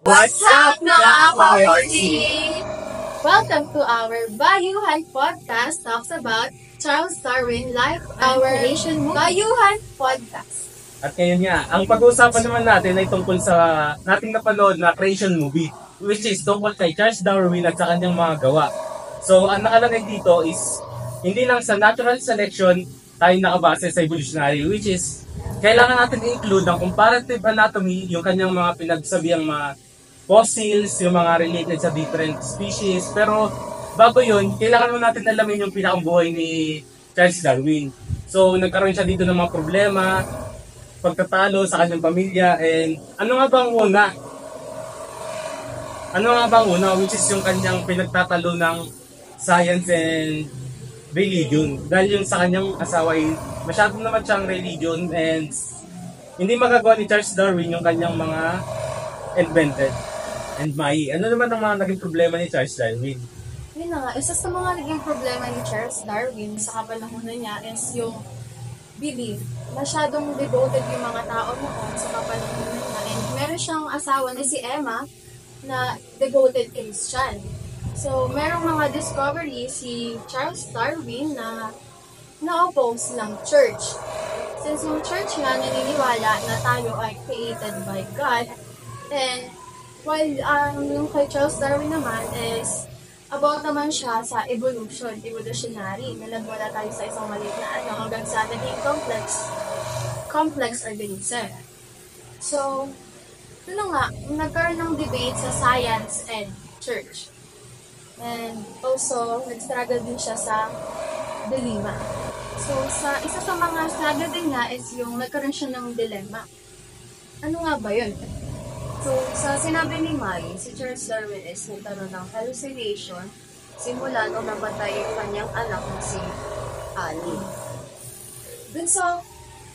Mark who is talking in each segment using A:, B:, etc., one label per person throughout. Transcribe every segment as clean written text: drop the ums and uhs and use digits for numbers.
A: What's up, mga party?
B: Welcome to our Bayuhan Podcast talks about Charles Darwin Life and Creation Movie. Bayuhan Podcast.
A: At ngayon nga, ang pag-uusapan naman natin ay tungkol sa nating napanood na creation movie, which is tungkol kay Charles Darwin at sa kanyang mga gawa. So, ang nakalagay dito is, hindi lang sa natural selection tayo nakabase sa evolutionary, which is, kailangan natin i-include ang comparative anatomy, yung kanyang mga pinagsabihang mga fossils, yung mga related sa different species. Pero bago yun, kailangan mo natin alamin yung pinakang buhay ni Charles Darwin. So nagkaroon siya dito ng mga problema, pagtatalo sa kanyang pamilya, and ano nga bang una? Which is yung kanyang pinagtatalo ng science and religion. Dahil yung sa kanyang asawa ay masyado naman siyang religion, and hindi magagawa ni Charles Darwin yung kanyang mga invented. And ano naman ang mga naging problema ni Charles Darwin?
B: Yun na nga, isa sa mga naging problema ni Charles Darwin sa kapanahonan niya is yung belief. Masyadong devoted yung mga tao noon sa kapanahonan niya. And meron siyang asawa na si Emma na devoted Christian. So, merong mga discovery si Charles Darwin na na-oppose ng church. Since yung church nga naniniwala na tayo ay created by God, and while yung kay Charles Darwin naman is about naman siya sa evolutionary, na nagwala tayo sa isang maliit na hanggang sa naging complex organism. So, yun nga, nagkaroon ng debate sa science and church. And also, nag-struggle din siya sa dilemma. So, isa sa mga struggle din niya is yung nagkaroon siya ng dilemma. Ano nga ba yun?
C: So, sa sinabi ni Mai, si Charles Darwin is nagkaroon ng hallucination simula nung namatay yung kanyang anak na si Annie. Dun sa,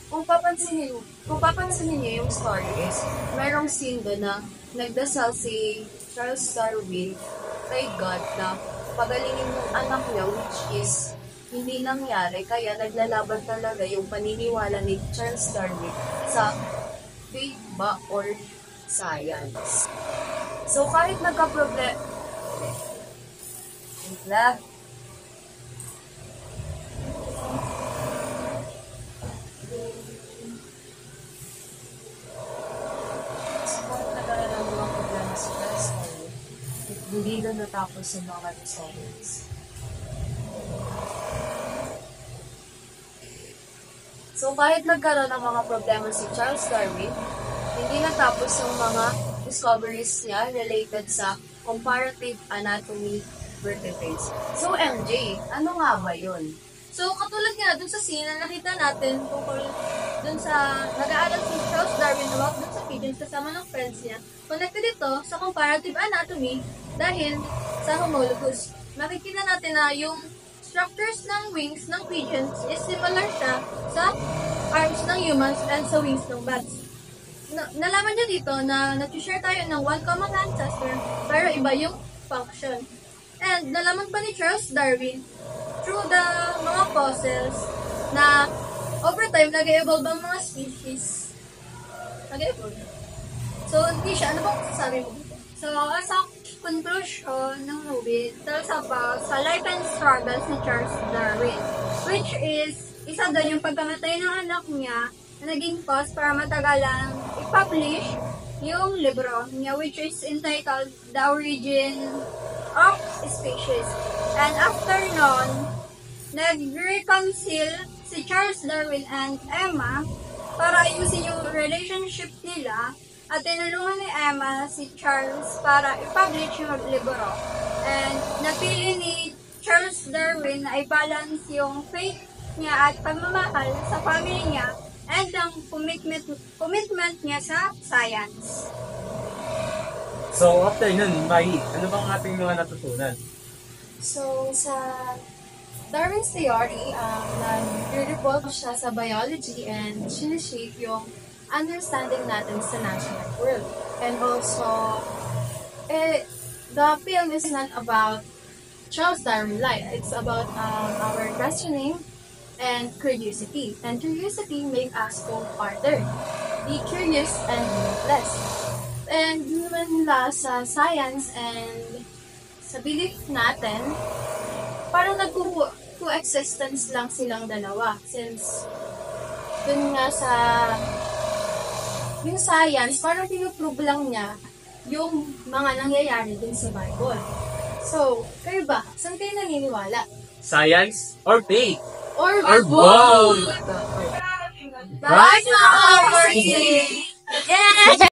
C: kung papansinin niyo yung story is, merong scene doon na nagdasal si Charles Darwin kay God na pagalingin yung anak niya, which is hindi nangyari, kaya naglalaban talaga yung paniniwala ni Charles Darwin sa faith ba or science. So, kahit nagka-problem... So, kahit nagkaroon ng mga problema si Charles Darwin, hindi na natapos yung mga results. So, kahit nagkaroon ng mga problema si Charles Darwin, hindi natapos yung mga discoveries niya related sa comparative anatomy vertebrates. So, MJ, ano nga ba yun?
D: So, katulad nga dun sa scene na nakita natin tungkol dun sa nag-aaral si Charles Darwin about dun sa pigeons kasama ng friends niya, connected ito sa comparative anatomy dahil sa homologous. Makikita natin na yung structures ng wings ng pigeons is similar siya sa arms ng humans and sa wings ng bats. Nalaman niya dito na nag-share tayo ng one common ancestor pero iba yung function. And nalaman pa ni Charles Darwin through the mga fossils na over time nag-evolve ang mga species. Nag-evolve. So, hindi siya. Ano bang sasabi mo dito?
E: So, as a conclusion ng movie, it tells about sa life and struggles ni Charles Darwin, which is isa doon yung pagkamatay ng anak niya na naging cause para matagalang i-publish yung libro niya, which is entitled The Origin of Species. And after nun, nag-reconcile si Charles Darwin and Emma para ayusin yung relationship nila at tinulungan ni Emma si Charles para i-publish yung libro. And napili ni Charles Darwin na i-balance yung faith niya at pagmamahal sa family niya and ang commitment niya sa science.
A: So, after nun, Mai, ano bang ating mga natutunan?
B: So, sa Darwin's theory, nag-revolve siya sa biology and sinishape yung understanding natin sa natural world. And also, the film is not about Charles Darwin life. It's about our questioning and curiosity. And curiosity make us go farther. Be curious and limitless. And yun naman mula sa science and sa belief natin, parang nag-coexistence lang silang dalawa. Since, dun nga sa yung science, parang pinuprove lang niya yung mga nangyayari dun sa Bible. So, kayo ba? Saan kayo naniniwala?
A: Science or faith?
B: Or
A: both!
B: Bye, mga kapatid!
C: Yes!